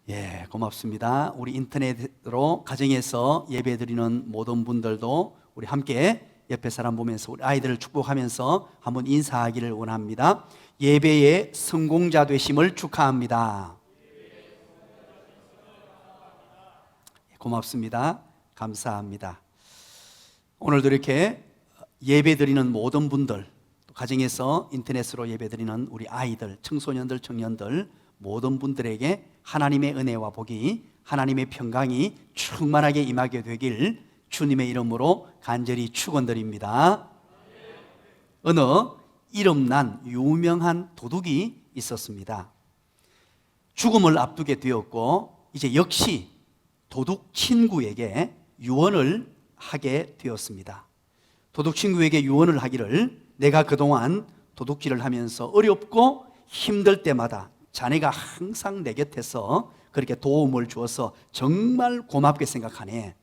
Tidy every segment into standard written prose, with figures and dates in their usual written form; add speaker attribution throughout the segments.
Speaker 1: 예, 고맙습니다. 우리 인터넷으로 가정에서 예배드리는 모든 분들도 우리 함께 옆에 사람 보면서 우리 아이들을 축복하면서 한번 인사하기를 원합니다. 예배의 성공자 되심을 축하합니다. 고맙습니다. 감사합니다. 오늘도 이렇게 예배드리는 모든 분들, 가정에서 인터넷으로 예배드리는 우리 아이들, 청소년들, 청년들 모든 분들에게 하나님의 은혜와 복이, 하나님의 평강이 충만하게 임하게 되길 주님의 이름으로 간절히 축원드립니다. 어느 이름난 유명한 도둑이 있었습니다. 죽음을 앞두게 되었고 이제 역시 도둑 친구에게 유언을 하게 되었습니다. 도둑 친구에게 유언을 하기를, 내가 그동안 도둑질을 하면서 어렵고 힘들 때마다 자네가 항상 내 곁에서 그렇게 도움을 주어서 정말 고맙게 생각하네.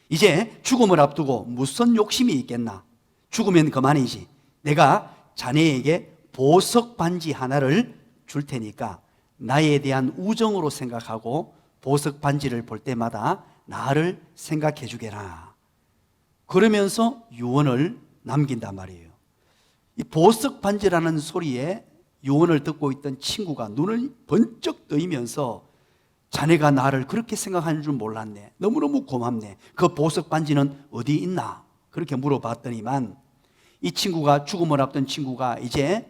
Speaker 1: 이제 죽음을 앞두고 무슨 욕심이 있겠나? 죽으면 그만이지. 내가 자네에게 보석 반지 하나를 줄 테니까 나에 대한 우정으로 생각하고 보석 반지를 볼 때마다 나를 생각해 주게라. 그러면서 유언을 남긴단 말이에요. 이 보석 반지라는 소리에 유언을 듣고 있던 친구가 눈을 번쩍 뜨이면서, 자네가 나를 그렇게 생각하는 줄 몰랐네. 너무너무 고맙네. 그 보석 반지는 어디 있나? 그렇게 물어봤더니만 이 친구가, 죽음을 앞둔 친구가 이제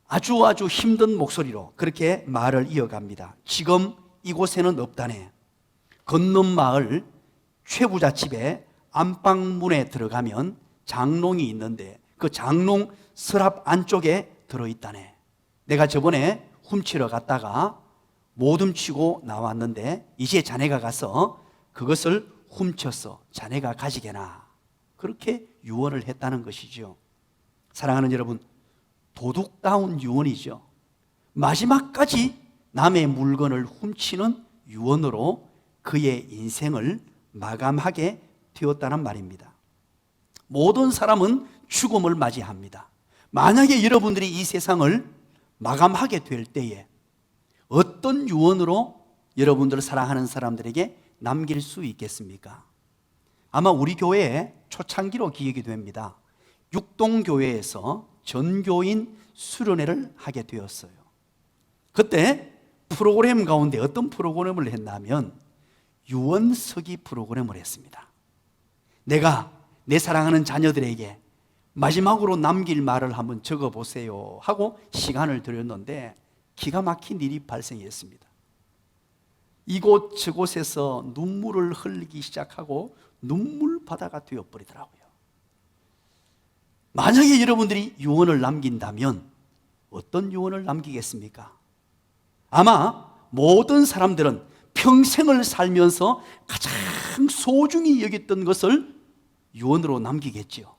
Speaker 1: 아주 힘든 목소리로 그렇게 말을 이어갑니다. 지금 이곳에는 없다네. 건넌 마을 최부자 집에 안방문에 들어가면 장롱이 있는데 그 장롱 서랍 안쪽에 들어있다네. 내가 저번에 훔치러 갔다가 못 훔치고 나왔는데 이제 자네가 가서 그것을 훔쳐서 자네가 가지게나. 그렇게 유언을 했다는 것이죠. 사랑하는 여러분, 도둑다운 유언이죠. 마지막까지 남의 물건을 훔치는 유언으로 그의 인생을 마감하게 되었다는 말입니다. 모든 사람은 죽음을 맞이합니다. 만약에 여러분들이 이 세상을 마감하게 될 때에 어떤 유언으로 여러분들을 사랑하는 사람들에게 남길 수 있겠습니까? 아마 우리 교회에 초창기로 기억이 됩니다. 육동교회에서 전교인 수련회를 하게 되었어요. 그때 프로그램 가운데 어떤 프로그램을 했냐면 유언서기 프로그램을 했습니다. 내가 내 사랑하는 자녀들에게 마지막으로 남길 말을 한번 적어보세요 하고 시간을 드렸는데 기가 막힌 일이 발생했습니다. 이곳 저곳에서 눈물을 흘리기 시작하고 눈물바다가 되어버리더라고요. 만약에 여러분들이 유언을 남긴다면 어떤 유언을 남기겠습니까? 아마 모든 사람들은 평생을 살면서 가장 소중히 여겼던 것을 유언으로 남기겠지요.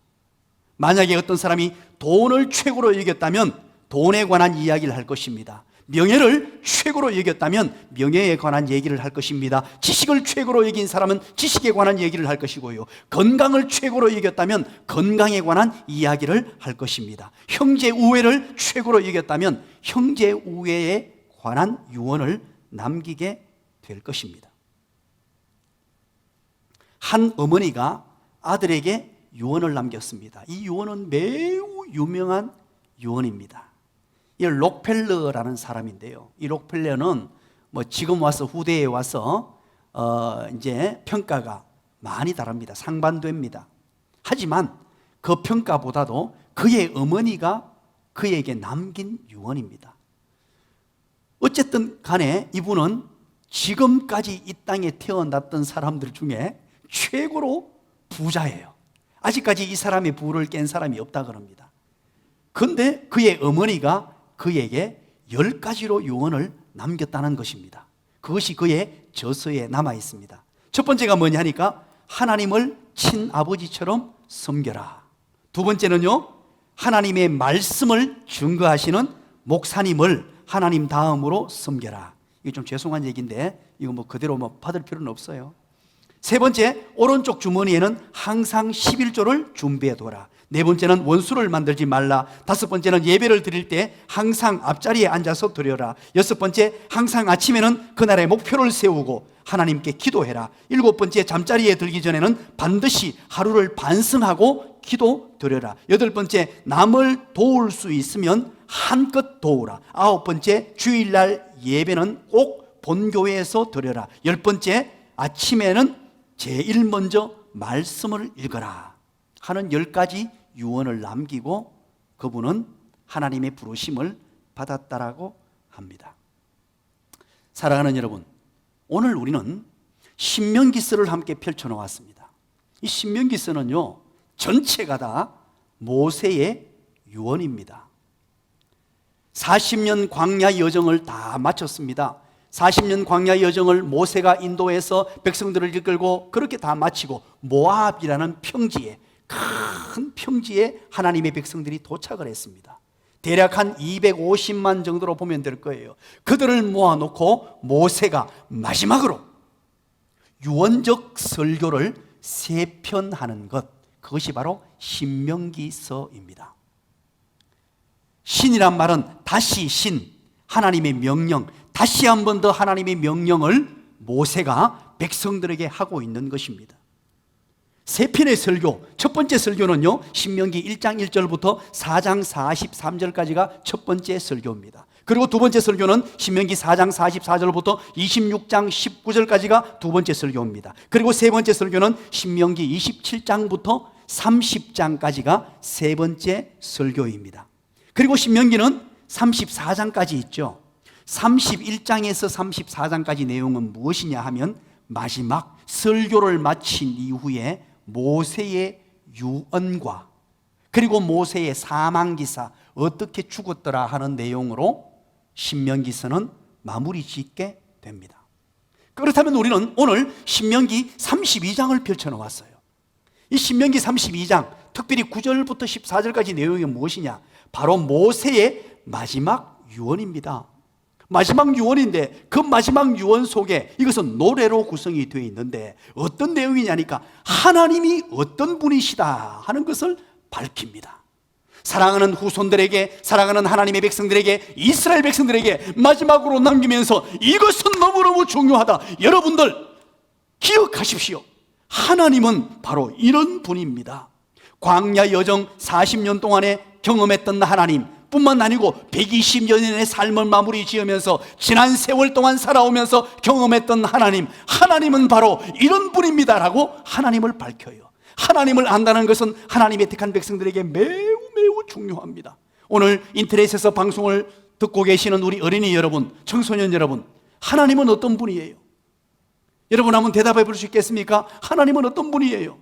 Speaker 1: 만약에 어떤 사람이 돈을 최고로 여겼다면 돈에 관한 이야기를 할 것입니다. 명예를 최고로 여겼다면 명예에 관한 얘기를 할 것입니다. 지식을 최고로 여긴 사람은 지식에 관한 얘기를 할 것이고요. 건강을 최고로 여겼다면 건강에 관한 이야기를 할 것입니다. 형제 우애를 최고로 여겼다면 형제 우애에 관한 유언을 남기게 될 것입니다. 한 어머니가 아들에게 유언을 남겼습니다. 이 유언은 매우 유명한 유언입니다. 이 록펠러라는 사람인데요. 이 록펠러는 지금 와서 후대에 와서 이제 평가가 많이 다릅니다. 상반됩니다. 하지만 그 평가보다도 그의 어머니가 그에게 남긴 유언입니다. 어쨌든 간에 이분은 지금까지 이 땅에 태어났던 사람들 중에 최고로 부자예요. 아직까지 이 사람의 부를 깬 사람이 없다 그럽니다. 그런데 그의 어머니가 그에게 10가지로 유언을 남겼다는 것입니다. 그것이 그의 저서에 남아 있습니다. 첫 번째가 뭐냐 하니까 하나님을 친아버지처럼 섬겨라. 두 번째는요, 하나님의 말씀을 증거하시는 목사님을 하나님 다음으로 섬겨라. 이게 좀 죄송한 얘기인데 이거 그대로 받을 필요는 없어요. 세 번째, 오른쪽 주머니에는 항상 11조를 준비해 둬라. 네 번째는 원수를 만들지 말라. 다섯 번째는 예배를 드릴 때 항상 앞자리에 앉아서 드려라. 여섯 번째, 항상 아침에는 그날의 목표를 세우고 하나님께 기도해라. 일곱 번째, 잠자리에 들기 전에는 반드시 하루를 반성하고 기도 드려라. 여덟 번째, 남을 도울 수 있으면 한껏 도우라. 아홉 번째, 주일날 예배는 꼭 본교회에서 드려라. 열 번째, 아침에는 제일 먼저 말씀을 읽어라 하는 10가지 유언을 남기고 그분은 하나님의 부르심을 받았다라고 합니다. 사랑하는 여러분, 오늘 우리는 신명기서를 함께 펼쳐놓았습니다. 이 신명기서는요, 전체가 다 모세의 유언입니다. 40년 광야 여정을 다 마쳤습니다. 40년 광야 여정을 모세가 인도해서 백성들을 이끌고 그렇게 다 마치고 모압이라는 평지에, 큰 평지에 하나님의 백성들이 도착을 했습니다. 대략 한 250만 정도로 보면 될 거예요. 그들을 모아놓고 모세가 마지막으로 유언적 설교를 3편 하는 것, 그것이 바로 신명기서입니다. 신이란 말은 다시 신, 하나님의 명령, 다시 한 번 더 하나님의 명령을 모세가 백성들에게 하고 있는 것입니다. 3편의 설교, 첫 번째 설교는요, 신명기 1장 1절부터 4장 43절까지가 첫 번째 설교입니다. 그리고 두 번째 설교는 신명기 4장 44절부터 26장 19절까지가 두 번째 설교입니다. 그리고 세 번째 설교는 신명기 27장부터 30장까지가 세 번째 설교입니다. 그리고 신명기는 34장까지 있죠. 31장에서 34장까지 내용은 무엇이냐 하면 마지막 설교를 마친 이후에 모세의 유언과 그리고 모세의 사망기사, 어떻게 죽었더라 하는 내용으로 신명기서는 마무리 짓게 됩니다. 그렇다면 우리는 오늘 신명기 32장을 펼쳐놓았어요. 이 신명기 32장, 특별히 9절부터 14절까지 내용이 무엇이냐? 바로 모세의 마지막 유언입니다. 마지막 유언인데 그 마지막 유언 속에 이것은 노래로 구성이 되어 있는데 어떤 내용이냐니까 하나님이 어떤 분이시다 하는 것을 밝힙니다. 사랑하는 후손들에게, 사랑하는 하나님의 백성들에게, 이스라엘 백성들에게 마지막으로 남기면서 이것은 너무너무 중요하다. 여러분들 기억하십시오. 하나님은 바로 이런 분입니다. 광야 여정 40년 동안에 경험했던 하나님 뿐만 아니고 120년의 삶을 마무리 지으면서 지난 세월 동안 살아오면서 경험했던 하나님은 바로 이런 분입니다라고 하나님을 밝혀요. 하나님을 안다는 것은 하나님의 택한 백성들에게 매우 중요합니다. 오늘 인터넷에서 방송을 듣고 계시는 우리 어린이 여러분, 청소년 여러분, 하나님은 어떤 분이에요? 여러분 한번 대답해 볼 수 있겠습니까? 하나님은 어떤 분이에요?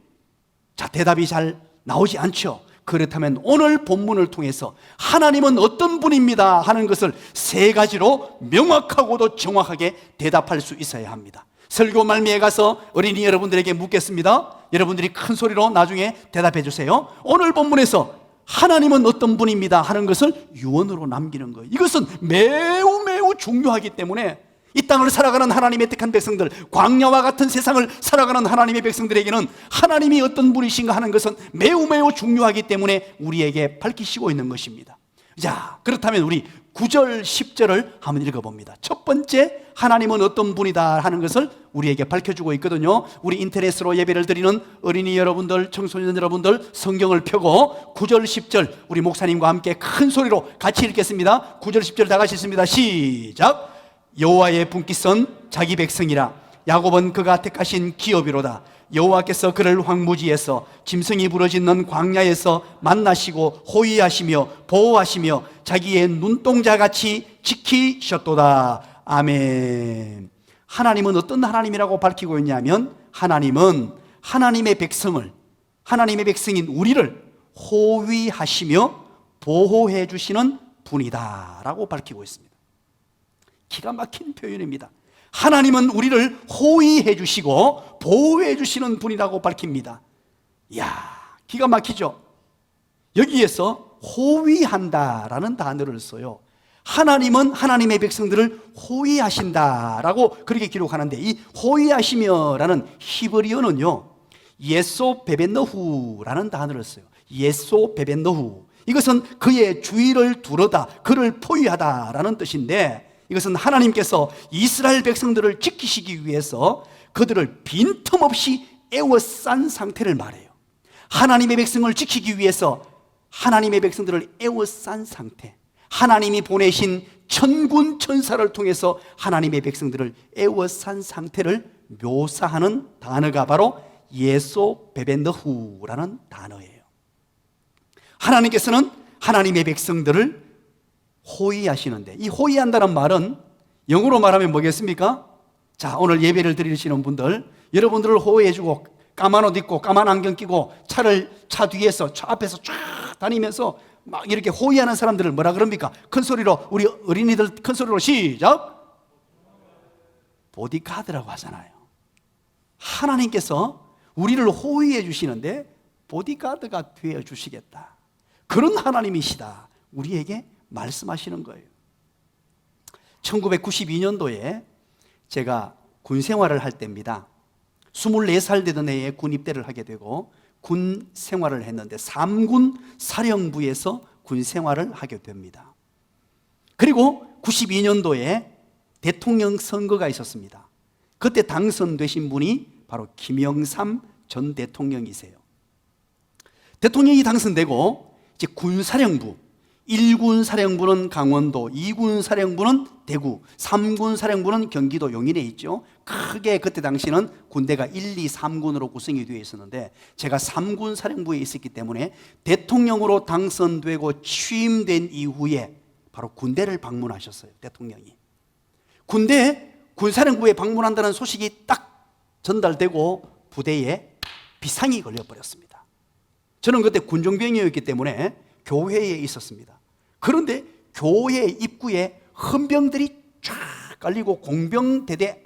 Speaker 1: 자, 대답이 잘 나오지 않죠. 그렇다면 오늘 본문을 통해서 하나님은 어떤 분입니다 하는 것을 3가지로 명확하고도 정확하게 대답할 수 있어야 합니다. 설교 말미에 가서 어린이 여러분들에게 묻겠습니다. 여러분들이 큰 소리로 나중에 대답해 주세요. 오늘 본문에서 하나님은 어떤 분입니다 하는 것을 유언으로 남기는 거예요. 이것은 매우 중요하기 때문에 이 땅을 살아가는 하나님의 택한 백성들, 광야와 같은 세상을 살아가는 하나님의 백성들에게는 하나님이 어떤 분이신가 하는 것은 매우 중요하기 때문에 우리에게 밝히시고 있는 것입니다. 자, 그렇다면 우리 9절 10절을 한번 읽어봅니다. 첫 번째, 하나님은 어떤 분이다 하는 것을 우리에게 밝혀주고 있거든요. 우리 인터넷으로 예배를 드리는 어린이 여러분들, 청소년 여러분들 성경을 펴고 9절 10절 우리 목사님과 함께 큰 소리로 같이 읽겠습니다. 9절 10절 다 같이 읽습니다. 시작. 여호와의 분깃선 자기 백성이라. 야곱은 그가 택하신 기업이로다. 여호와께서 그를 황무지에서 짐승이 부러지는 광야에서 만나시고 호위하시며 보호하시며 자기의 눈동자같이 지키셨도다. 아멘. 하나님은 어떤 하나님이라고 밝히고 있냐면 하나님은 하나님의 백성을, 하나님의 백성인 우리를 호위하시며 보호해 주시는 분이다 라고 밝히고 있습니다. 기가 막힌 표현입니다. 하나님은 우리를 호위해 주시고 보호해 주시는 분이라고 밝힙니다. 이야, 기가 막히죠? 여기에서 호위한다라는 단어를 써요. 하나님은 하나님의 백성들을 호위하신다라고 그렇게 기록하는데 이 호위하시며라는 히브리어는요, 예소 베벤너후라는 단어를 써요. 예소 베벤너후. 이것은 그의 주의를 두르다, 그를 포위하다라는 뜻인데, 이것은 하나님께서 이스라엘 백성들을 지키시기 위해서 그들을 빈틈없이 에워싼 상태를 말해요. 하나님의 백성을 지키기 위해서 하나님의 백성들을 에워싼 상태, 하나님이 보내신 천군 천사를 통해서 하나님의 백성들을 에워싼 상태를 묘사하는 단어가 바로 예소 베벤더후라는 단어예요. 하나님께서는 하나님의 백성들을 호위하시는데, 이 호위한다는 말은 영어로 말하면 뭐겠습니까? 자, 오늘 예배를 드리시는 분들, 여러분들을 호위해주고 까만 옷 입고 까만 안경 끼고 차 뒤에서 차 앞에서 쫙 다니면서 막 이렇게 호위하는 사람들을 뭐라 그럽니까? 큰 소리로, 우리 어린이들 큰 소리로 시작! 보디가드라고 하잖아요. 하나님께서 우리를 호위해 주시는데 보디가드가 되어 주시겠다, 그런 하나님이시다, 우리에게 말씀하시는 거예요. 1992년도에 제가 군 생활을 할 때입니다. 24살 되던 해에 군 입대를 하게 되고 군 생활을 했는데 3군 사령부에서 군 생활을 하게 됩니다. 그리고 92년도에 대통령 선거가 있었습니다. 그때 당선되신 분이 바로 김영삼 전 대통령이세요. 대통령이 당선되고 이제 군사령부, 1군 사령부는 강원도, 2군 사령부는 대구, 3군 사령부는 경기도 용인에 있죠. 크게 그때 당시는 군대가 1, 2, 3군으로 구성이 되어 있었는데 제가 3군 사령부에 있었기 때문에 대통령으로 당선되고 취임된 이후에 바로 군대를 방문하셨어요, 대통령이. 군사령부에 방문한다는 소식이 딱 전달되고 부대에 비상이 걸려버렸습니다. 저는 그때 군종병이었기 때문에 교회에 있었습니다. 그런데 교회 입구에 헌병들이 쫙 깔리고 공병대대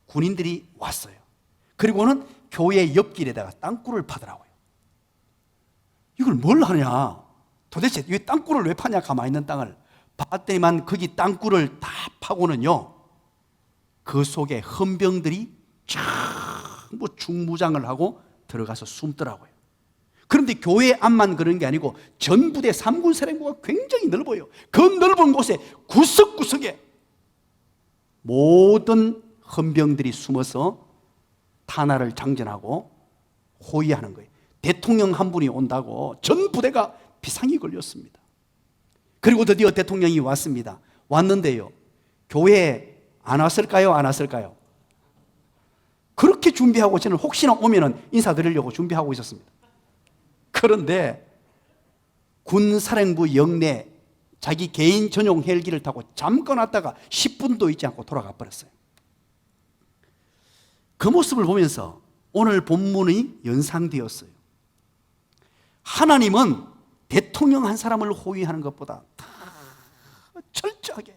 Speaker 1: 군인들이 왔어요. 그리고는 교회 옆길에다가 땅굴을 파더라고요. 이걸 뭘 하냐, 도대체 왜 땅굴을 왜 파냐, 가만히 있는 땅을 봤더니만 거기 땅굴을 다 파고는요, 그 속에 헌병들이 전부 중무장을 하고 들어가서 숨더라고요. 그런데 교회 앞만 그런 게 아니고 전 부대 3군 사령부가 굉장히 넓어요. 그 넓은 곳에 구석구석에 모든 헌병들이 숨어서 탄화를 장전하고 호위하는 거예요. 대통령 한 분이 온다고 전 부대가 비상이 걸렸습니다. 그리고 드디어 대통령이 왔습니다. 왔는데요, 교회에 안 왔을까요? 안 왔을까요? 그렇게 준비하고 저는 혹시나 오면은 인사드리려고 준비하고 있었습니다. 그런데 군사령부 영내 자기 개인 전용 헬기를 타고 잠깐 왔다가 10분도 있지 않고 돌아가 버렸어요. 그 모습을 보면서 오늘 본문이 연상되었어요. 하나님은 대통령 한 사람을 호위하는 것보다 다 철저하게,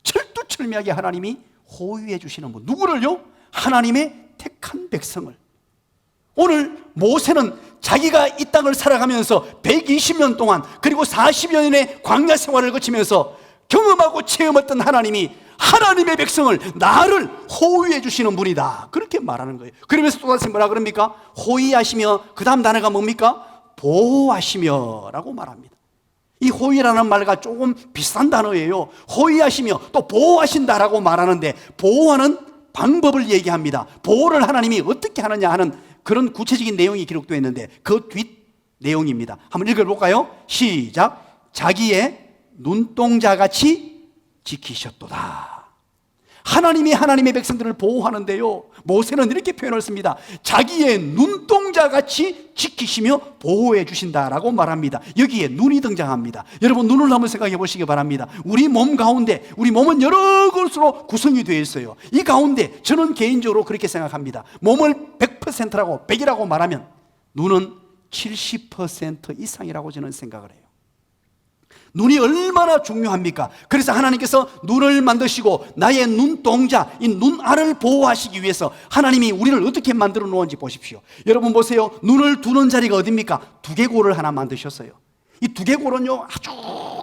Speaker 1: 철두철미하게 하나님이 호위해 주시는 분, 누구를요? 하나님의 택한 백성을. 오늘 모세는 자기가 이 땅을 살아가면서 120년 동안, 그리고 40여 년의 광야 생활을 거치면서 경험하고 체험했던 하나님이 하나님의 백성을, 나를 호위해 주시는 분이다, 그렇게 말하는 거예요. 그러면서 또다시 뭐라 그럽니까? 호위하시며, 그 다음 단어가 뭡니까? 보호하시며 라고 말합니다. 이 호위라는 말과 조금 비슷한 단어예요. 호위하시며 또 보호하신다라고 말하는데, 보호하는 방법을 얘기합니다. 보호를 하나님이 어떻게 하느냐 하는 그런 구체적인 내용이 기록되어 있는데 그 뒷 내용입니다. 한번 읽어볼까요? 시작. 자기의 눈동자같이 지키셨도다. 하나님이 하나님의 백성들을 보호하는데요, 모세는 이렇게 표현을 씁니다. 자기의 눈동자같이 지키시며 보호해 주신다라고 말합니다. 여기에 눈이 등장합니다. 여러분, 눈을 한번 생각해 보시기 바랍니다. 우리 몸 가운데, 우리 몸은 여러 것으로 구성이 되어 있어요. 이 가운데 저는 개인적으로 그렇게 생각합니다. 몸을 100%라고 100이라고 말하면 눈은 70% 이상이라고 저는 생각을 해요. 눈이 얼마나 중요합니까? 그래서 하나님께서 눈을 만드시고 나의 눈동자, 이 눈알을 보호하시기 위해서 하나님이 우리를 어떻게 만들어 놓은지 보십시오. 여러분 보세요. 눈을 두는 자리가 어딥니까? 두개골을 하나 만드셨어요. 이 두개골은요 아주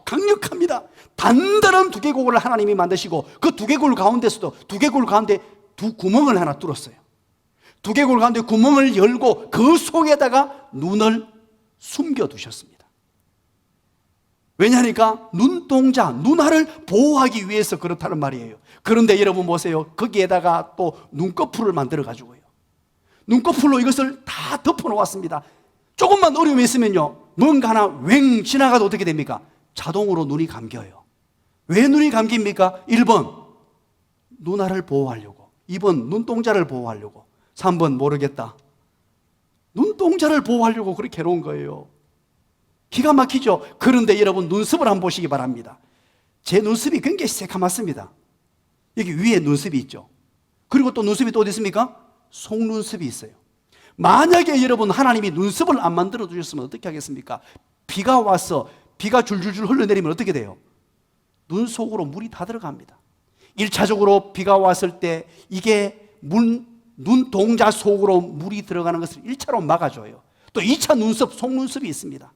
Speaker 1: 강력합니다. 단단한 두개골을 하나님이 만드시고 그 두개골 가운데서도 두개골 가운데 두 구멍을 하나 뚫었어요. 두개골 가운데 구멍을 열고 그 속에다가 눈을 숨겨두셨습니다. 왜냐하니까 눈동자, 눈알을 보호하기 위해서 그렇다는 말이에요. 그런데 여러분 보세요. 거기에다가 또 눈꺼풀을 만들어가지고요, 눈꺼풀로 이것을 다 덮어놓았습니다. 조금만 어려움이 있으면요, 뭔가 하나 웽 지나가도 어떻게 됩니까? 자동으로 눈이 감겨요. 왜 눈이 감깁니까? 1번 눈알을 보호하려고, 2번 눈동자를 보호하려고, 3번 모르겠다, 눈동자를 보호하려고 그렇게 해놓은 거예요. 기가 막히죠? 그런데 여러분 눈썹을 한번 보시기 바랍니다. 제 눈썹이 굉장히 새카맣습니다. 여기 위에 눈썹이 있죠. 그리고 또 눈썹이 또 어디 있습니까? 속눈썹이 있어요. 만약에 여러분 하나님이 눈썹을 안 만들어 주셨으면 어떻게 하겠습니까? 비가 와서 비가 줄줄줄 흘러내리면 어떻게 돼요? 눈 속으로 물이 다 들어갑니다. 1차적으로 비가 왔을 때 이게 눈동자 속으로 물이 들어가는 것을 1차로 막아줘요. 또 2차 눈썹, 속눈썹이 있습니다.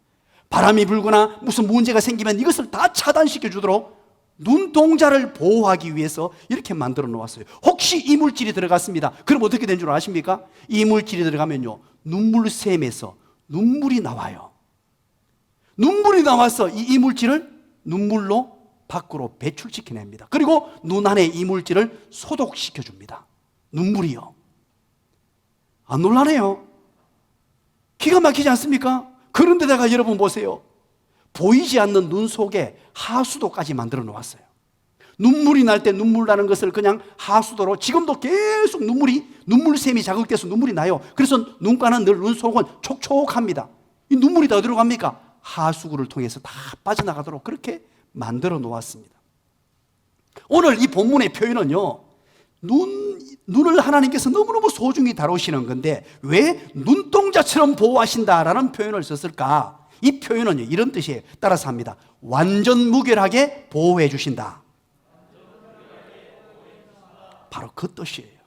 Speaker 1: 바람이 불거나 무슨 문제가 생기면 이것을 다 차단시켜 주도록 눈동자를 보호하기 위해서 이렇게 만들어 놓았어요. 혹시 이물질이 들어갔습니다. 그럼 어떻게 된 줄 아십니까? 이물질이 들어가면요, 눈물샘에서 눈물이 나와요. 눈물이 나와서 이 이물질을 눈물로 밖으로 배출시켜냅니다. 그리고 눈 안에 이물질을 소독시켜줍니다. 눈물이요. 안 놀라네요? 기가 막히지 않습니까? 그런데다가 여러분 보세요. 보이지 않는 눈 속에 하수도까지 만들어 놓았어요. 눈물이 날 때 눈물 나는 것을 그냥 하수도로, 지금도 계속 눈물샘이 자극돼서 눈물이 나요. 그래서 눈가는 늘 눈 속은 촉촉합니다. 이 눈물이 다 어디로 갑니까? 하수구를 통해서 다 빠져나가도록 그렇게 만들어 놓았습니다. 오늘 이 본문의 표현은요, 눈을 하나님께서 너무너무 소중히 다루시는 건데 왜 눈동자처럼 보호하신다라는 표현을 썼을까? 이 표현은요, 이런 뜻이에요. 따라서 합니다. 완전 무결하게 보호해 주신다. 바로 그 뜻이에요.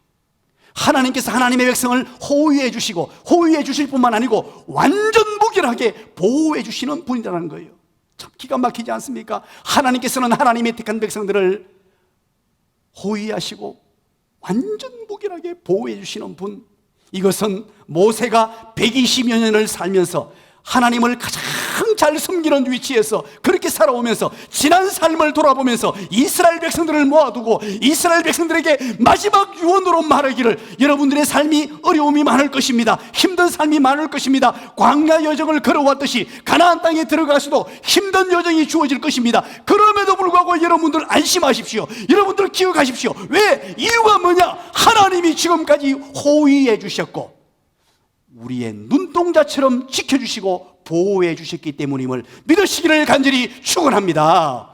Speaker 1: 하나님께서 하나님의 백성을 호위해 주시고, 호위해 주실 뿐만 아니고 완전 무결하게 보호해 주시는 분이라는 거예요. 참 기가 막히지 않습니까? 하나님께서는 하나님의 택한 백성들을 호위하시고 완전 무결하게 보호해 주시는 분. 이것은 모세가 120여 년을 살면서 하나님을 가장 잘 섬기는 위치에서 그렇게 살아오면서 지난 삶을 돌아보면서 이스라엘 백성들을 모아두고 이스라엘 백성들에게 마지막 유언으로 말하기를, 여러분들의 삶이 어려움이 많을 것입니다. 힘든 삶이 많을 것입니다. 광야 여정을 걸어왔듯이 가나안 땅에 들어가서도 힘든 여정이 주어질 것입니다. 그럼에도 불구하고 여러분들 안심하십시오. 여러분들 기억하십시오. 왜? 이유가 뭐냐? 하나님이 지금까지 호위해 주셨고 우리의 눈동자처럼 지켜주시고 보호해 주셨기 때문임을 믿으시기를 간절히 축원합니다.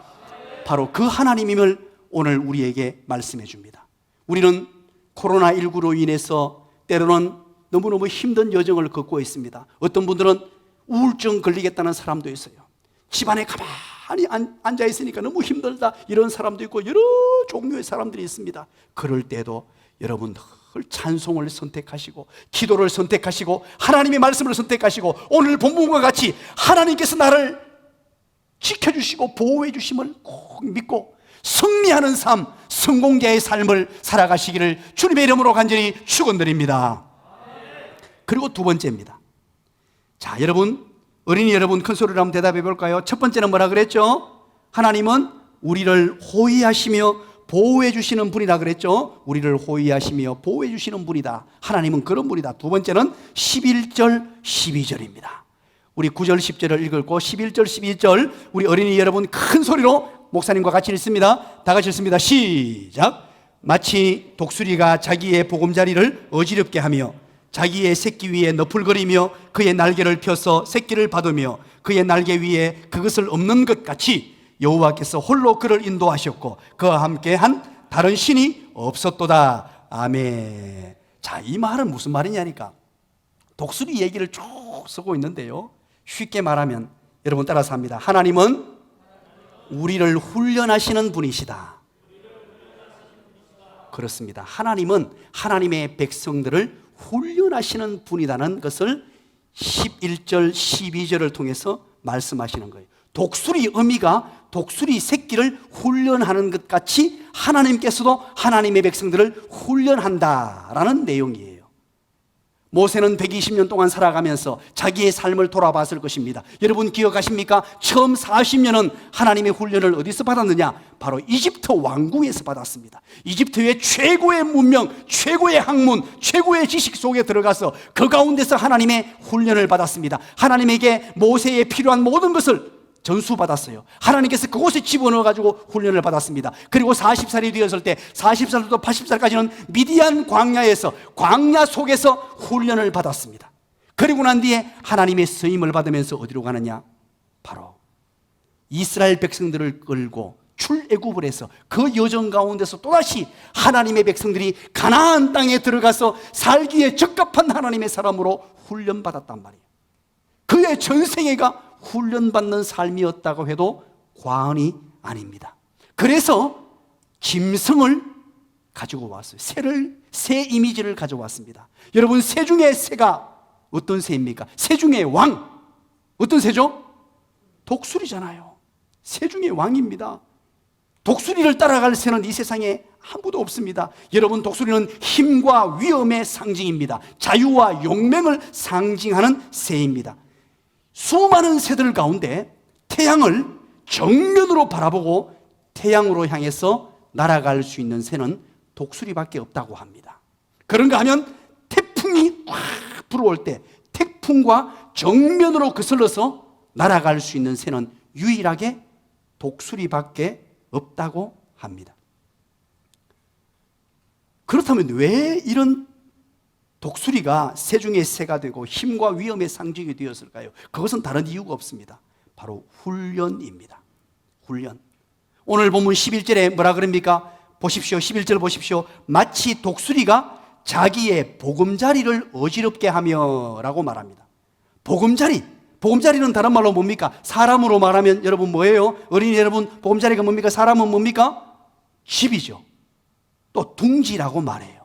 Speaker 1: 바로 그 하나님임을 오늘 우리에게 말씀해 줍니다. 우리는 코로나19로 인해서 때로는 너무너무 힘든 여정을 걷고 있습니다. 어떤 분들은 우울증 걸리겠다는 사람도 있어요. 집안에 가만히 앉아 있으니까 너무 힘들다, 이런 사람도 있고 여러 종류의 사람들이 있습니다. 그럴 때도 여러분 찬송을 선택하시고 기도를 선택하시고 하나님의 말씀을 선택하시고 오늘 본문과 같이 하나님께서 나를 지켜주시고 보호해 주심을 꼭 믿고 승리하는 삶, 성공자의 삶을 살아가시기를 주님의 이름으로 간절히 축원드립니다. 그리고 두 번째입니다. 자, 여러분, 어린이 여러분, 큰 소리로 한번 대답해 볼까요? 첫 번째는 뭐라 그랬죠? 하나님은 우리를 호위하시며 보호해 주시는 분이다 그랬죠. 우리를 호위하시며 보호해 주시는 분이다. 하나님은 그런 분이다. 두 번째는 11절 12절입니다 우리 9절 10절을 읽고 11절 12절 우리 어린이 여러분 큰 소리로 목사님과 같이 읽습니다. 다 같이 읽습니다. 시작. 마치 독수리가 자기의 보금자리를 어지럽게 하며 자기의 새끼 위에 너풀거리며 그의 날개를 펴서 새끼를 받으며 그의 날개 위에 그것을 엎는 것 같이 여호와께서 홀로 그를 인도하셨고 그와 함께 한 다른 신이 없었도다. 아멘. 자, 이 말은 무슨 말이냐니까 독수리 얘기를 쭉 쓰고 있는데요, 쉽게 말하면 여러분 따라서 합니다. 하나님은 우리를 훈련하시는 분이시다. 그렇습니다. 하나님은 하나님의 백성들을 훈련하시는 분이라는 것을 11절 12절을 통해서 말씀하시는 거예요. 독수리 어미가 독수리 새끼를 훈련하는 것 같이 하나님께서도 하나님의 백성들을 훈련한다라는 내용이에요. 모세는 120년 동안 살아가면서 자기의 삶을 돌아봤을 것입니다. 여러분 기억하십니까? 처음 40년은 하나님의 훈련을 어디서 받았느냐? 바로 이집트 왕궁에서 받았습니다. 이집트의 최고의 문명, 최고의 학문, 최고의 지식 속에 들어가서 그 가운데서 하나님의 훈련을 받았습니다. 하나님에게 모세에 필요한 모든 것을 전수받았어요. 하나님께서 그곳에 집어넣어가지고 훈련을 받았습니다. 그리고 40살이 되었을 때 40살부터 80살까지는 미디안 광야에서, 광야 속에서 훈련을 받았습니다. 그리고 난 뒤에 하나님의 쓰임을 받으면서 어디로 가느냐? 바로 이스라엘 백성들을 끌고 출애굽을 해서 그 여정 가운데서 또다시 하나님의 백성들이 가나안 땅에 들어가서 살기에 적합한 하나님의 사람으로 훈련받았단 말이에요. 그의 전생애가 훈련받는 삶이었다고 해도 과언이 아닙니다. 그래서 짐승을 가지고 왔어요. 새 이미지를 가져왔습니다. 여러분, 새 중에 새가 어떤 새입니까? 새 중에 왕, 어떤 새죠? 독수리잖아요. 새 중에 왕입니다. 독수리를 따라갈 새는 이 세상에 아무도 없습니다. 여러분, 독수리는 힘과 위엄의 상징입니다. 자유와 용맹을 상징하는 새입니다. 수많은 새들 가운데 태양을 정면으로 바라보고 태양으로 향해서 날아갈 수 있는 새는 독수리밖에 없다고 합니다. 그런가 하면 태풍이 확 불어올 때 태풍과 정면으로 거슬러서 날아갈 수 있는 새는 유일하게 독수리밖에 없다고 합니다. 그렇다면 왜 이런 독수리가 새 중에 새가 되고 힘과 위엄의 상징이 되었을까요? 그것은 다른 이유가 없습니다. 바로 훈련입니다. 훈련. 오늘 본문 11절에 뭐라 그럽니까? 보십시오. 11절 보십시오. 마치 독수리가 자기의 보금자리를 어지럽게 하며 라고 말합니다. 보금자리. 보금자리는 다른 말로 뭡니까? 사람으로 말하면 여러분 뭐예요? 어린이 여러분, 보금자리가 뭡니까? 사람은 뭡니까? 집이죠. 또 둥지라고 말해요.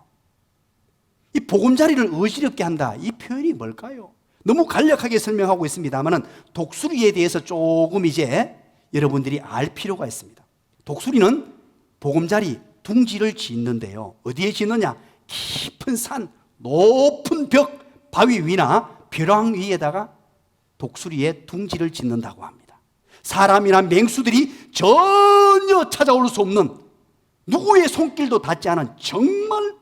Speaker 1: 이 보금자리를 어지럽게 한다, 이 표현이 뭘까요? 너무 간략하게 설명하고 있습니다만 독수리에 대해서 조금 이제 여러분들이 알 필요가 있습니다. 독수리는 보금자리, 둥지를 짓는데요, 어디에 짓느냐? 깊은 산, 높은 벽, 바위 위나 벼랑 위에다가 독수리의 둥지를 짓는다고 합니다. 사람이나 맹수들이 전혀 찾아올 수 없는, 누구의 손길도 닿지 않은 정말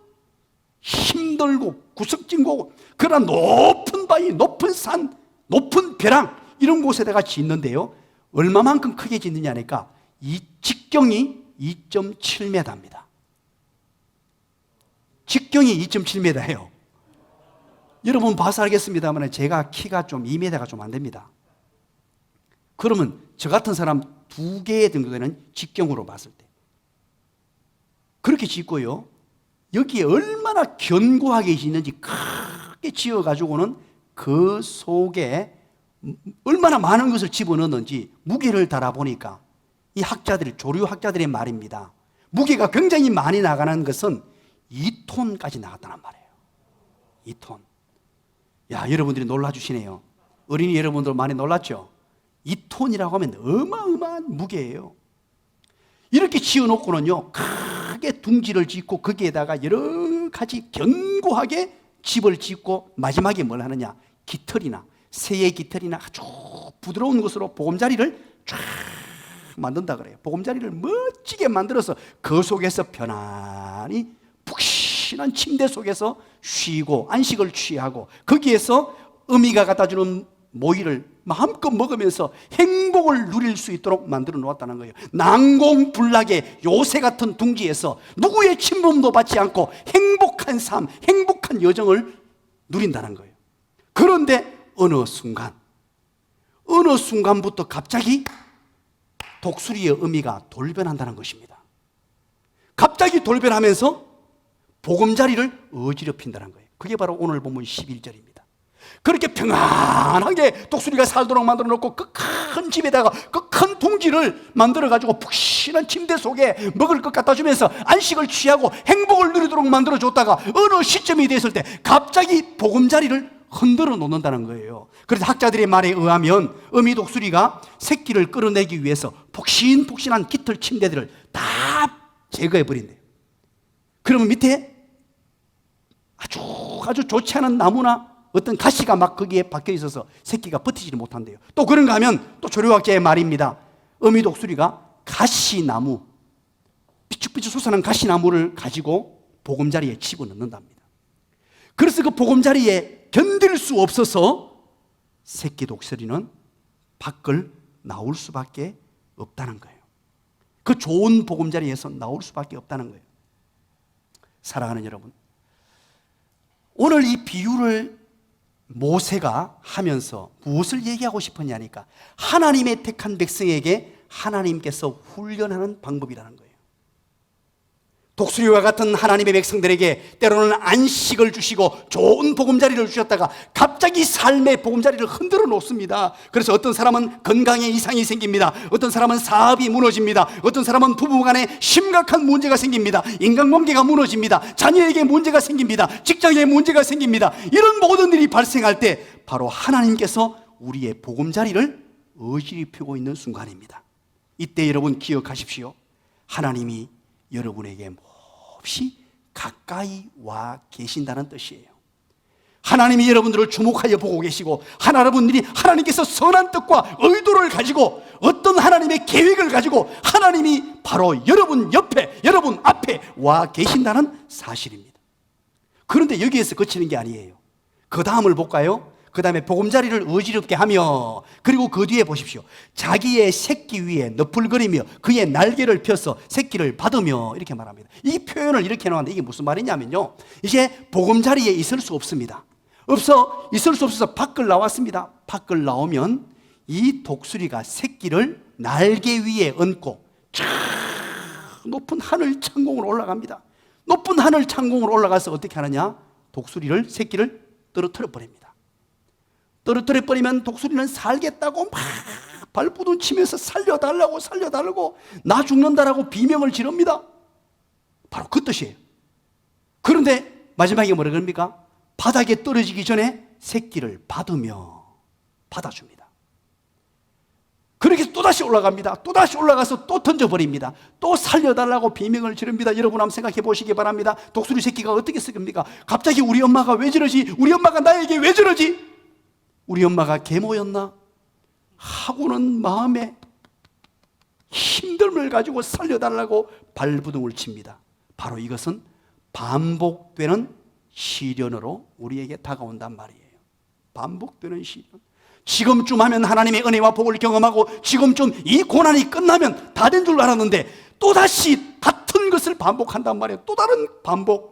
Speaker 1: 힘들고 구석진고 그런 높은 바위, 높은 산, 높은 벼랑 이런 곳에다가 짓는데요, 얼마만큼 크게 짓느냐니까 이 직경이 2.7m입니다. 직경이 2.7m예요. 여러분 봐서 알겠습니다만 제가 키가 좀 2m가 좀 안 됩니다. 그러면 저 같은 사람 2개 정도 되는 직경으로 봤을 때 그렇게 짓고요, 여기에 얼마나 견고하게 짓는지 크게 지어가지고는 그 속에 얼마나 많은 것을 집어넣는지 무게를 달아보니까 이 학자들이, 조류 학자들의 말입니다. 무게가 굉장히 많이 나가는 것은 2톤까지 나갔다는 말이에요. 2톤. 야, 여러분들이 놀라주시네요. 어린이 여러분들 많이 놀랐죠? 2톤이라고 하면 어마어마한 무게예요. 이렇게 지어놓고는요, 크게 둥지를 짓고 거기에다가 여러 가지 견고하게 집을 짓고 마지막에 뭘 하느냐? 깃털이나 새의 깃털이나 아주 부드러운 것으로 보금자리를 쫙 만든다 그래요. 보금자리를 멋지게 만들어서 그 속에서 편안히 푹신한 침대 속에서 쉬고 안식을 취하고 거기에서 어미가 갖다 주는 모이를 마음껏 먹으면서 행복을 누릴 수 있도록 만들어 놓았다는 거예요. 난공불락의 요새 같은 둥지에서 누구의 침범도 받지 않고 행복한 삶, 행복한 여정을 누린다는 거예요. 그런데 어느 순간부터 갑자기 독수리의 어미가 돌변한다는 것입니다. 갑자기 돌변하면서 보금자리를 어지럽힌다는 거예요. 그게 바로 오늘 본문 11절입니다. 그렇게 평안하게 독수리가 살도록 만들어 놓고 그 큰 집에다가 그 큰 둥지를 만들어 가지고 푹신한 침대 속에 먹을 것 갖다 주면서 안식을 취하고 행복을 누리도록 만들어 줬다가 어느 시점이 됐을 때 갑자기 보금자리를 흔들어 놓는다는 거예요. 그래서 학자들의 말에 의하면 어미 독수리가 새끼를 끌어내기 위해서 폭신폭신한 깃털 침대들을 다 제거해 버린대요. 그러면 밑에 아주 아주 좋지 않은 나무나 어떤 가시가 막 거기에 박혀 있어서 새끼가 버티지를 못한대요. 또 그런가 하면 또 조류학자의 말입니다. 어미 독수리가 가시나무, 삐죽삐죽 솟아난 가시나무를 가지고 보금자리에 집어넣는답니다. 그래서 그 보금자리에 견딜 수 없어서 새끼 독수리는 밖을 나올 수밖에 없다는 거예요. 그 좋은 보금자리에서 나올 수밖에 없다는 거예요. 사랑하는 여러분, 오늘 이 비유를 모세가 하면서 무엇을 얘기하고 싶었냐니까 하나님의 택한 백성에게 하나님께서 훈련하는 방법이라는 거예요. 독수리와 같은 하나님의 백성들에게 때로는 안식을 주시고 좋은 보금자리를 주셨다가 갑자기 삶의 보금자리를 흔들어 놓습니다. 그래서 어떤 사람은 건강에 이상이 생깁니다. 어떤 사람은 사업이 무너집니다. 어떤 사람은 부부간에 심각한 문제가 생깁니다. 인간관계가 무너집니다. 자녀에게 문제가 생깁니다. 직장에 문제가 생깁니다. 이런 모든 일이 발생할 때 바로 하나님께서 우리의 보금자리를 어지럽히고 있는 순간입니다. 이때 여러분 기억하십시오. 하나님이 여러분에게 몹시 가까이 와 계신다는 뜻이에요. 하나님이 여러분들을 주목하여 보고 계시고 여러분들이 하나님께서 선한 뜻과 의도를 가지고 어떤 하나님의 계획을 가지고 하나님이 바로 여러분 옆에 여러분 앞에 와 계신다는 사실입니다. 그런데 여기에서 그치는 게 아니에요. 그 다음을 볼까요? 그 다음에 보금자리를 어지럽게 하며 그리고 그 뒤에 보십시오. 자기의 새끼 위에 너풀거리며 그의 날개를 펴서 새끼를 받으며 이렇게 말합니다. 이 표현을 이렇게 해놓았는데 이게 무슨 말이냐면요, 이제 보금자리에 있을 수 없습니다. 있을 수 없어서 밖을 나왔습니다. 밖을 나오면 이 독수리가 새끼를 날개 위에 얹고 쫙 높은 하늘 창공으로 올라갑니다. 높은 하늘 창공으로 올라가서 어떻게 하느냐, 새끼를 떨어뜨려 버립니다. 떨어뜨려 버리면 독수리는 살겠다고 막 발부둥 치면서 살려달라고 나 죽는다라고 비명을 지릅니다. 바로 그 뜻이에요. 그런데 마지막에 뭐라 그럽니까? 바닥에 떨어지기 전에 새끼를 받아줍니다. 그렇게 또다시 올라갑니다. 또다시 올라가서 또 던져버립니다. 또 살려달라고 비명을 지릅니다. 여러분 한번 생각해 보시기 바랍니다. 독수리 새끼가 어떻게 쓰깁니까? 갑자기 우리 엄마가 왜 저러지? 우리 엄마가 나에게 왜 저러지? 우리 엄마가 계모였나? 하고는 마음에 힘듦을 가지고 살려달라고 발부둥을 칩니다. 바로 이것은 반복되는 시련으로 우리에게 다가온단 말이에요. 반복되는 시련. 지금쯤 하면 하나님의 은혜와 복을 경험하고 지금쯤 이 고난이 끝나면 다 된 줄 알았는데 또다시 같은 것을 반복한단 말이에요. 또 다른 반복.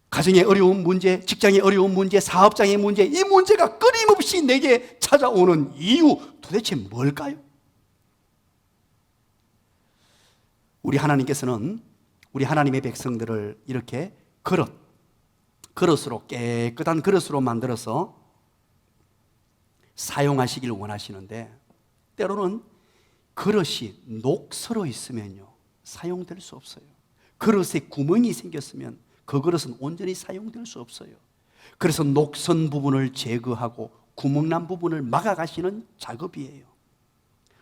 Speaker 1: 가정의 어려운 문제, 직장의 어려운 문제, 사업장의 문제, 이 문제가 끊임없이 내게 찾아오는 이유 도대체 뭘까요? 우리 하나님께서는 우리 하나님의 백성들을 이렇게 그릇으로 깨끗한 그릇으로 만들어서 사용하시길 원하시는데 때로는 그릇이 녹슬어 있으면요 사용될 수 없어요. 그릇에 구멍이 생겼으면 그 그릇은 온전히 사용될 수 없어요. 그래서 녹선 부분을 제거하고 구멍난 부분을 막아가시는 작업이에요.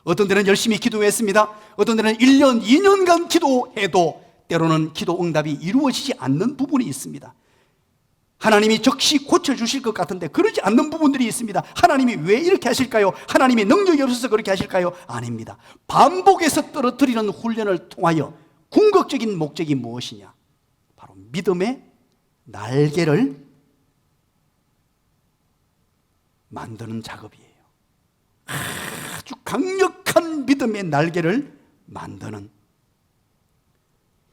Speaker 1: 어떤 데는 열심히 기도했습니다. 어떤 데는 1년, 2년간 기도해도 때로는 기도 응답이 이루어지지 않는 부분이 있습니다. 하나님이 적시 고쳐주실 것 같은데 그러지 않는 부분들이 있습니다. 하나님이 왜 이렇게 하실까요? 하나님의 능력이 없어서 그렇게 하실까요? 아닙니다. 반복해서 떨어뜨리는 훈련을 통하여 궁극적인 목적이 무엇이냐? 바로 믿음의 날개를 만드는 작업이에요. 아주 강력한 믿음의 날개를 만드는,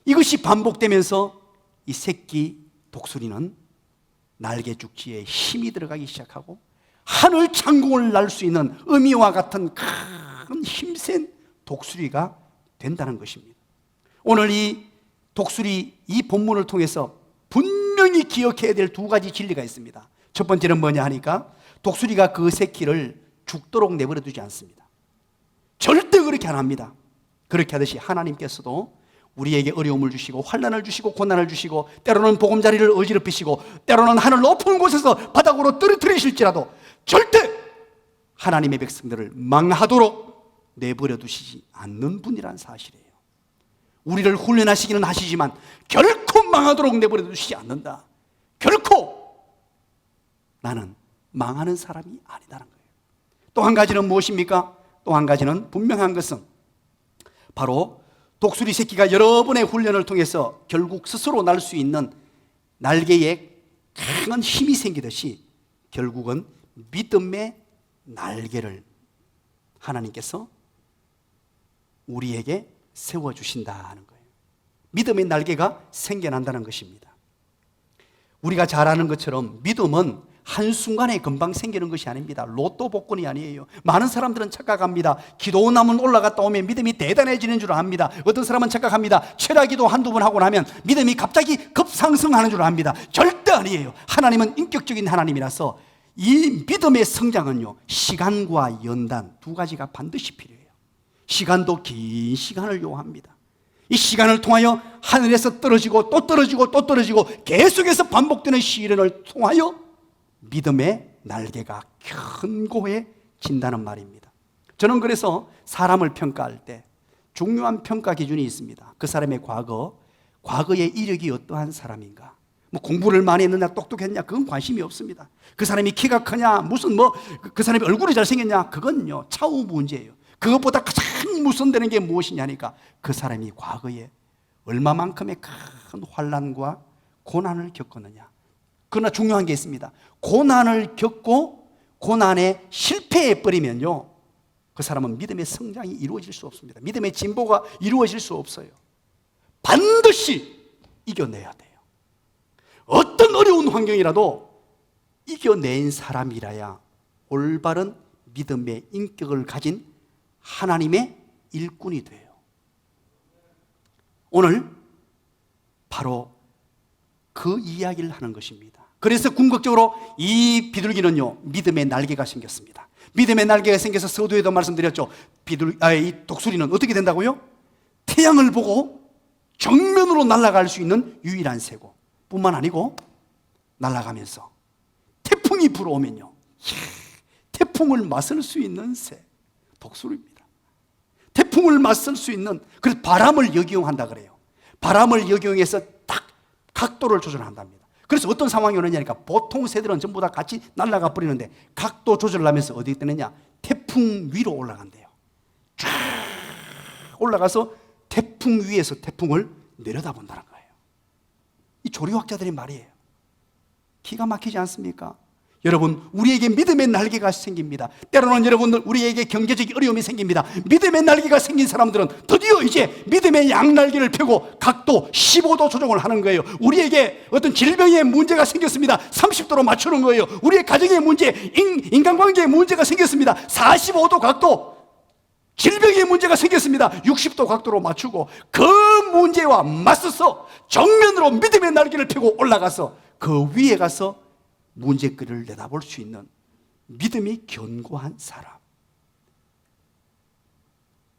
Speaker 1: 이것이 반복되면서 이 새끼 독수리는 날개 죽지에 힘이 들어가기 시작하고 하늘 창공을 날 수 있는 어미와 같은 큰 힘센 독수리가 된다는 것입니다. 오늘 이 독수리 이 본문을 통해서 분명히 기억해야 될 두 가지 진리가 있습니다. 첫 번째는 뭐냐 하니까 독수리가 그 새끼를 죽도록 내버려 두지 않습니다. 절대 그렇게 안 합니다. 그렇게 하듯이 하나님께서도 우리에게 어려움을 주시고 환난을 주시고 고난을 주시고 때로는 보금자리를 어지럽히시고 때로는 하늘 높은 곳에서 바닥으로 떨어뜨리실지라도 절대 하나님의 백성들을 망하도록 내버려 두시지 않는 분이란 사실이에요. 우리를 훈련하시기는 하시지만 결코 망하도록 내버려 두시지 않는다. 결코 나는 망하는 사람이 아니다는 거예요. 또 한 가지는 무엇입니까? 또 한 가지는 분명한 것은 바로 독수리 새끼가 여러 번의 훈련을 통해서 결국 스스로 날 수 있는 날개에 강한 힘이 생기듯이 결국은 믿음의 날개를 하나님께서 우리에게 세워주신다는 거예요. 믿음의 날개가 생겨난다는 것입니다. 우리가 잘 아는 것처럼 믿음은 한순간에 금방 생기는 것이 아닙니다. 로또 복권이 아니에요. 많은 사람들은 착각합니다. 기도나무 올라갔다 오면 믿음이 대단해지는 줄 압니다. 어떤 사람은 착각합니다. 철야기도 한두 번 하고 나면 믿음이 갑자기 급상승하는 줄 압니다. 절대 아니에요. 하나님은 인격적인 하나님이라서 이 믿음의 성장은요, 시간과 연단 두 가지가 반드시 필요해요. 시간도 긴 시간을 요합니다. 이 시간을 통하여 하늘에서 떨어지고 또 떨어지고 또 떨어지고 계속해서 반복되는 시련을 통하여 믿음의 날개가 견고해진다는 말입니다. 저는 그래서 사람을 평가할 때 중요한 평가 기준이 있습니다. 그 사람의 과거의 이력이 어떠한 사람인가. 뭐 공부를 많이 했느냐 똑똑했냐 그건 관심이 없습니다. 그 사람이 키가 크냐 무슨 그 사람이 얼굴이 잘생겼냐 그건요 차후 문제예요. 그것보다 가장 우선되는 게 무엇이냐니까 그 사람이 과거에 얼마만큼의 큰 환난과 고난을 겪었느냐. 그러나 중요한 게 있습니다. 고난을 겪고 고난에 실패해버리면요 그 사람은 믿음의 성장이 이루어질 수 없습니다. 믿음의 진보가 이루어질 수 없어요. 반드시 이겨내야 돼요. 어떤 어려운 환경이라도 이겨낸 사람이라야 올바른 믿음의 인격을 가진 하나님의 일꾼이 돼요. 오늘 바로 그 이야기를 하는 것입니다. 그래서 궁극적으로 이 비둘기는요 믿음의 날개가 생겼습니다. 믿음의 날개가 생겨서 서두에도 말씀드렸죠. 이 독수리는 어떻게 된다고요? 태양을 보고 정면으로 날아갈 수 있는 유일한 새고 뿐만 아니고 날아가면서 태풍이 불어오면요 태풍을 맞설 수 있는 새 독수리입니다. 태풍을 맞설 수 있는, 그래서 바람을 역이용한다 그래요. 바람을 역이용해서 딱 각도를 조절한답니다. 그래서 어떤 상황이 오느냐니까 보통 새들은 전부 다 같이 날아가 버리는데 각도 조절을 하면서 어디 뜨느냐 태풍 위로 올라간대요. 쫙 올라가서 태풍 위에서 태풍을 내려다본다는 거예요. 이 조류학자들의 말이에요. 기가 막히지 않습니까? 여러분, 우리에게 믿음의 날개가 생깁니다. 때로는 여러분들 우리에게 경제적 어려움이 생깁니다. 믿음의 날개가 생긴 사람들은 드디어 이제 믿음의 양날개를 펴고 각도 15도 조정을 하는 거예요. 우리에게 어떤 질병의 문제가 생겼습니다. 30도로 맞추는 거예요. 우리의 가정의 문제, 인간관계의 문제가 생겼습니다. 45도 각도, 질병의 문제가 생겼습니다. 60도 각도로 맞추고 그 문제와 맞서서 정면으로 믿음의 날개를 펴고 올라가서 그 위에 가서 문제거리를 내다볼 수 있는 믿음이 견고한 사람.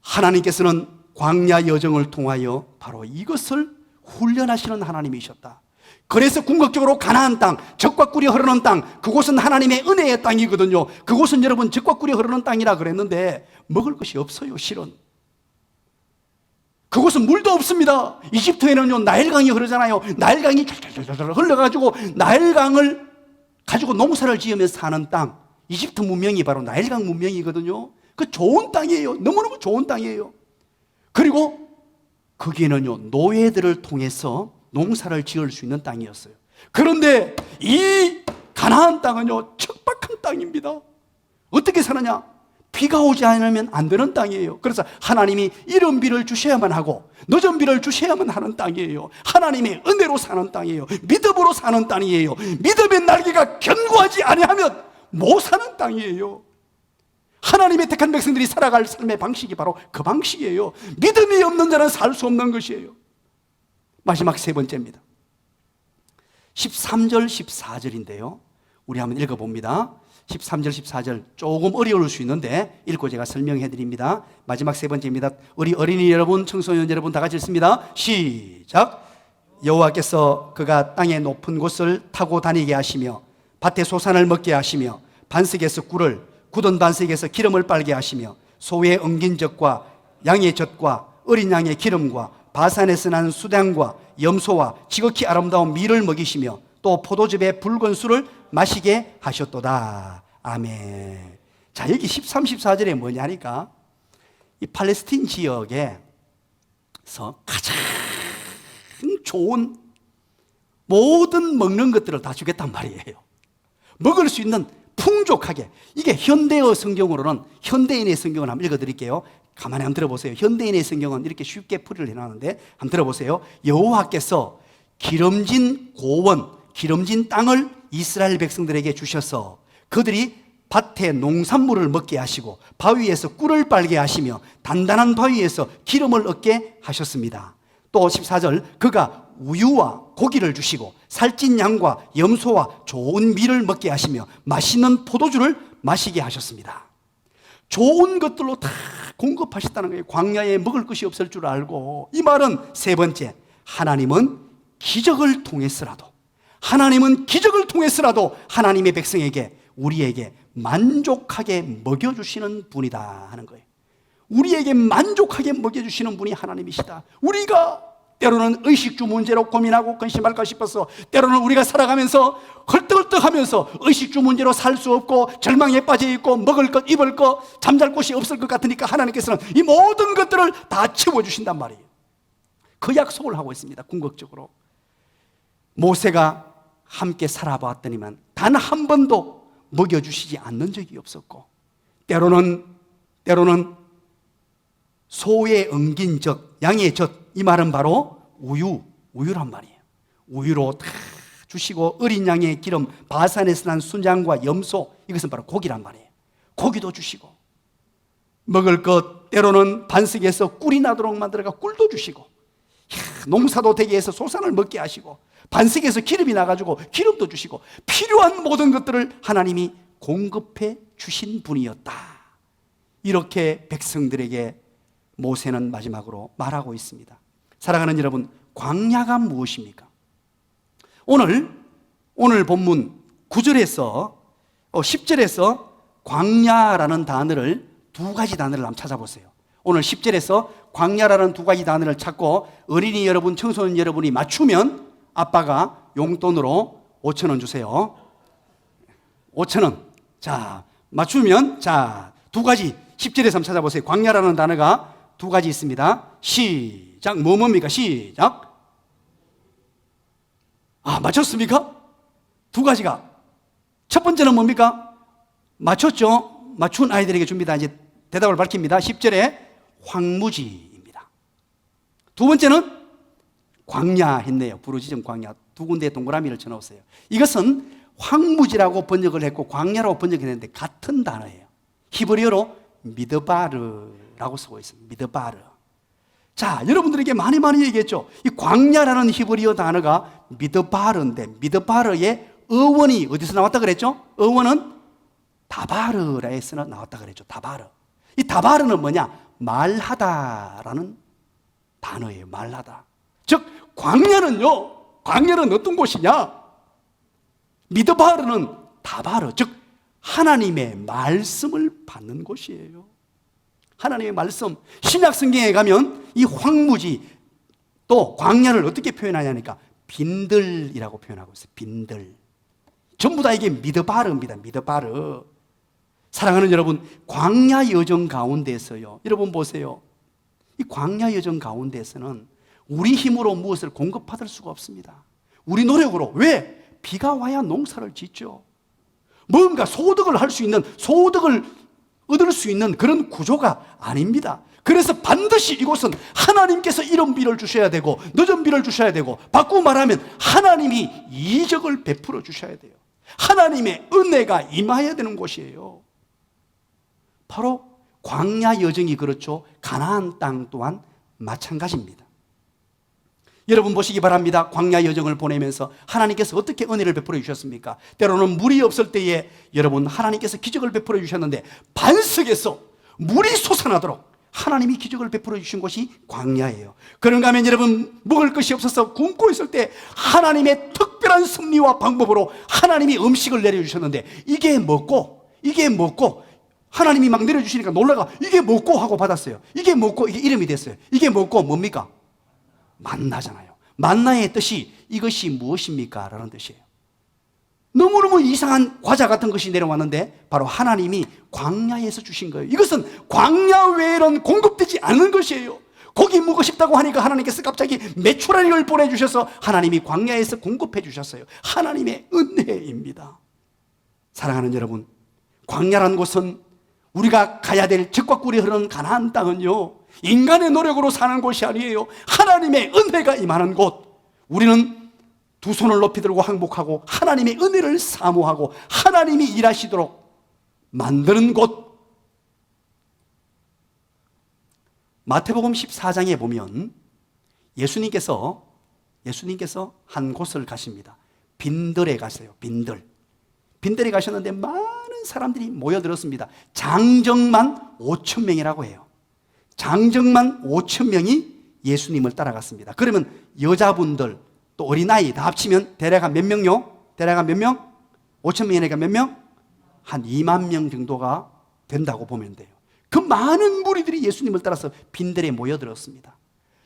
Speaker 1: 하나님께서는 광야 여정을 통하여 바로 이것을 훈련하시는 하나님이셨다. 그래서 궁극적으로 가나안 땅, 젖과 꿀이 흐르는 땅, 그곳은 하나님의 은혜의 땅이거든요. 그곳은 여러분 젖과 꿀이 흐르는 땅이라 그랬는데 먹을 것이 없어요. 실은 그곳은 물도 없습니다. 이집트에는요 나일강이 흐르잖아요. 나일강이 흘러가지고 나일강을 가지고 농사를 지으면서 사는 땅, 이집트 문명이 바로 나일강 문명이거든요. 그 좋은 땅이에요. 너무너무 좋은 땅이에요. 그리고 거기에는요 노예들을 통해서 농사를 지을 수 있는 땅이었어요. 그런데 이 가나안 땅은요 척박한 땅입니다. 어떻게 사느냐? 비가 오지 않으면 안 되는 땅이에요. 그래서 하나님이 이른 비를 주셔야만 하고 늦은 비를 주셔야만 하는 땅이에요. 하나님의 은혜로 사는 땅이에요. 믿음으로 사는 땅이에요. 믿음의 날개가 견고하지 아니하면 못 사는 땅이에요. 하나님의 택한 백성들이 살아갈 삶의 방식이 바로 그 방식이에요. 믿음이 없는 자는 살 수 없는 것이에요. 마지막 세 번째입니다. 13절 14절인데요 우리 한번 읽어봅니다. 13절 14절 조금 어려울 수 있는데 읽고 제가 설명해 드립니다. 마지막 세 번째입니다. 우리 어린이 여러분, 청소년 여러분 다 같이 읽습니다. 시작. 여호와께서 그가 땅의 높은 곳을 타고 다니게 하시며 밭에 소산을 먹게 하시며 반석에서 꿀을, 굳은 반석에서 기름을 빨게 하시며 소의 엉긴 젖과 양의 젖과 어린 양의 기름과 바산에서 난 수단과 염소와 지극히 아름다운 밀을 먹이시며 또 포도즙의 붉은 술을 마시게 하셨도다. 아멘. 자, 여기 13, 14절에 뭐냐니까 이 팔레스틴 지역에서 가장 좋은 모든 먹는 것들을 다 주겠단 말이에요. 먹을 수 있는 풍족하게. 이게 현대어 성경으로는, 현대인의 성경을 한번 읽어드릴게요. 가만히 한번 들어보세요. 현대인의 성경은 이렇게 쉽게 풀이를 해놨는데 한번 들어보세요. 여호와께서 기름진 고원, 기름진 땅을 이스라엘 백성들에게 주셔서 그들이 밭에 농산물을 먹게 하시고 바위에서 꿀을 빨게 하시며 단단한 바위에서 기름을 얻게 하셨습니다. 또 14절, 그가 우유와 고기를 주시고 살찐 양과 염소와 좋은 밀을 먹게 하시며 맛있는 포도주를 마시게 하셨습니다. 좋은 것들로 다 공급하셨다는 거예요. 광야에 먹을 것이 없을 줄 알고. 이 말은 세 번째, 하나님은 기적을 통해서라도 하나님의 백성에게, 우리에게 만족하게 먹여주시는 분이다 하는 거예요. 우리에게 만족하게 먹여주시는 분이 하나님이시다. 우리가 때로는 의식주 문제로 고민하고 근심할까 싶어서, 때로는 우리가 살아가면서 헐떡헐떡하면서 의식주 문제로 살 수 없고 절망에 빠져 있고 먹을 것, 입을 것, 잠잘 곳이 없을 것 같으니까 하나님께서는 이 모든 것들을 다 채워주신단 말이에요. 그 약속을 하고 있습니다. 궁극적으로 모세가 함께 살아보았더니만 단 한 번도 먹여주시지 않는 적이 없었고, 때로는 소의 엉긴 젖, 양의 젖, 이 말은 바로 우유란 말이에요. 우유로 다 주시고, 어린 양의 기름, 바산에서 난 순양과 염소, 이것은 바로 고기란 말이에요. 고기도 주시고, 먹을 것, 때로는 반석에서 꿀이 나도록 만들어가 꿀도 주시고, 농사도 되게 해서 소산을 먹게 하시고, 반석에서 기름이 나가지고 기름도 주시고, 필요한 모든 것들을 하나님이 공급해 주신 분이었다. 이렇게 백성들에게 모세는 마지막으로 말하고 있습니다. 사랑하는 여러분, 광야가 무엇입니까? 오늘 본문 9절에서 10절에서 광야라는 단어를, 두 가지 단어를 한번 찾아보세요. 오늘 10절에서 광야라는 두 가지 단어를 찾고 어린이 여러분, 청소년 여러분이 맞추면 아빠가 용돈으로 5,000원 주세요. 5,000원. 자, 맞추면, 자, 두 가지 10절에서 한번 찾아보세요. 광야라는 단어가 두 가지 있습니다. 시작. 뭡니까? 시작. 맞췄습니까? 두 가지가. 첫 번째는 뭡니까? 맞췄죠? 맞춘 아이들에게 줍니다. 이제 대답을 밝힙니다. 10절에 황무지입니다. 두 번째는 광야 했네요. 부르짖은 광야. 두 군데에 동그라미를 쳐놓으세요. 이것은 황무지라고 번역을 했고 광야라고 번역했는데 같은 단어예요. 히브리어로 미드바르라고 쓰고 있습니다. 미드바르. 자, 여러분들에게 많이 얘기했죠. 이 광야라는 히브리어 단어가 미드바르인데, 미드바르의 어원이 어디서 나왔다 그랬죠? 어원은 다바르라에서 나왔다 그랬죠. 다바르. 이 다바르는 뭐냐? 말하다라는 단어예요. 말하다. 즉 광야는 어떤 곳이냐? 미드바르는 다바르, 즉 하나님의 말씀을 받는 곳이에요. 하나님의 말씀. 신약 성경에 가면 이 황무지, 또 광야를 어떻게 표현하냐니까 빈들이라고 표현하고 있어요. 빈들. 전부 다 이게 미드바르입니다. 미드바르. 사랑하는 여러분, 광야 여정 가운데서요, 여러분 보세요. 이 광야 여정 가운데서는 우리 힘으로 무엇을 공급받을 수가 없습니다. 우리 노력으로. 왜? 비가 와야 농사를 짓죠. 뭔가 소득을 할 수 있는, 소득을 얻을 수 있는 그런 구조가 아닙니다. 그래서 반드시 이곳은 하나님께서 이런 비를 주셔야 되고 늦은 비를 주셔야 되고, 바꾸고 말하면 하나님이 이적을 베풀어 주셔야 돼요. 하나님의 은혜가 임하여야 되는 곳이에요. 바로 광야 여정이 그렇죠. 가나안 땅 또한 마찬가지입니다. 여러분 보시기 바랍니다. 광야 여정을 보내면서 하나님께서 어떻게 은혜를 베풀어 주셨습니까? 때로는 물이 없을 때에 여러분 하나님께서 기적을 베풀어 주셨는데, 반석에서 물이 솟아나도록 하나님이 기적을 베풀어 주신 곳이 광야예요. 그런가 하면 여러분, 먹을 것이 없어서 굶고 있을 때 하나님의 특별한 섭리와 방법으로 하나님이 음식을 내려주셨는데, 이게 먹고 하나님이 막 내려주시니까 놀라가 이게 먹고 하고 받았어요. 이게 먹고 이게 이름이 됐어요. 이게 먹고 뭡니까? 만나잖아요. 만나의 뜻이 이것이 무엇입니까? 라는 뜻이에요. 너무너무 이상한 과자 같은 것이 내려왔는데 바로 하나님이 광야에서 주신 거예요. 이것은 광야 외에는 공급되지 않는 것이에요. 고기 먹고 싶다고 하니까 하나님께서 갑자기 메추라기를 보내주셔서 하나님이 광야에서 공급해 주셨어요. 하나님의 은혜입니다. 사랑하는 여러분, 광야라는 곳은 우리가 가야 될 젖과 꿀이 흐르는 가나안 땅은요, 인간의 노력으로 사는 곳이 아니에요. 하나님의 은혜가 임하는 곳. 우리는 두 손을 높이 들고 항복하고 하나님의 은혜를 사모하고 하나님이 일하시도록 만드는 곳. 마태복음 14장에 보면 예수님께서 한 곳을 가십니다. 빈들에 가세요. 빈들에 가셨는데 많은 사람들이 모여들었습니다. 장정만 5천 명이라고 해요. 장정만 5천 명이 예수님을 따라갔습니다. 그러면 여자분들 또 어린아이 다 합치면 대략 몇 명요? 대략 몇 명? 5천 명이니까 몇 명? 한 2만 명 정도가 된다고 보면 돼요. 그 많은 무리들이 예수님을 따라서 빈들에 모여들었습니다.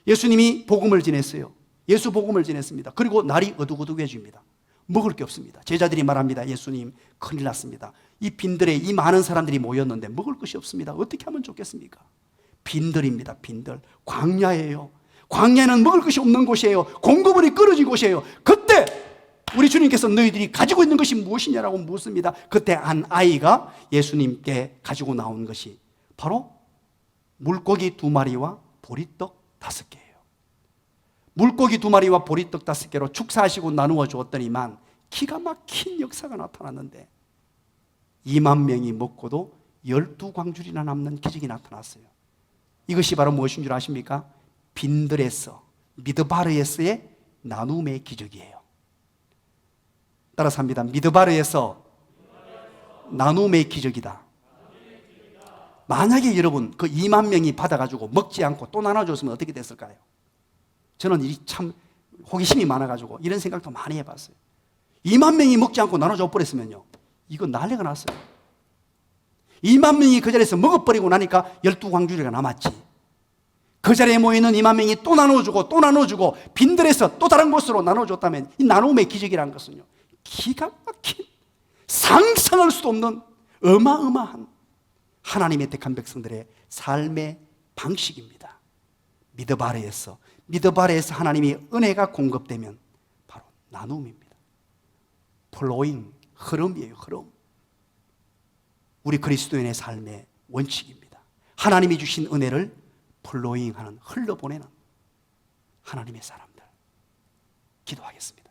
Speaker 1: 예수님이 복음을 전했어요. 예수 복음을 전했습니다. 그리고 날이 어둑어둑해집니다. 먹을 게 없습니다. 제자들이 말합니다. 예수님, 큰일 났습니다. 이 빈들에 이 많은 사람들이 모였는데 먹을 것이 없습니다. 어떻게 하면 좋겠습니까? 빈들입니다. 빈들. 광야예요. 광야는 먹을 것이 없는 곳이에요. 공급원이 끊어진 곳이에요. 그때 우리 주님께서 너희들이 가지고 있는 것이 무엇이냐라고 묻습니다. 그때 한 아이가 예수님께 가지고 나온 것이 바로 물고기 2마리와 보리떡 5개예요. 물고기 2마리와 보리떡 5개로 축사하시고 나누어 주었더니만 기가 막힌 역사가 나타났는데 2만 명이 먹고도 12광줄이나 남는 기적이 나타났어요. 이것이 바로 무엇인 줄 아십니까? 빈들에서, 미드바르에서의 나눔의 기적이에요. 따라서 합니다. 미드바르에서 나눔의 기적이다. 만약에 여러분 그 2만 명이 받아가지고 먹지 않고 또 나눠줬으면 어떻게 됐을까요? 저는 이 참 호기심이 많아가지고 이런 생각도 많이 해봤어요. 2만 명이 먹지 않고 나눠줘 버렸으면요, 이거 난리가 났어요. 2만 명이 그 자리에서 먹어버리고 나니까 12광주리가 남았지. 그 자리에 모이는 2만 명이 또 나눠주고 또 나눠주고 빈들에서 또 다른 곳으로 나눠줬다면 이 나눔의 기적이라는 것은요, 기가 막힌 상상할 수도 없는 어마어마한 하나님의 택한 백성들의 삶의 방식입니다. 미드바레에서 하나님의 은혜가 공급되면 바로 나눔입니다. 플로잉, 흐름이에요. 흐름. 우리 그리스도인의 삶의 원칙입니다. 하나님이 주신 은혜를 플로잉하는, 흘러보내는 하나님의 사람들. 기도하겠습니다.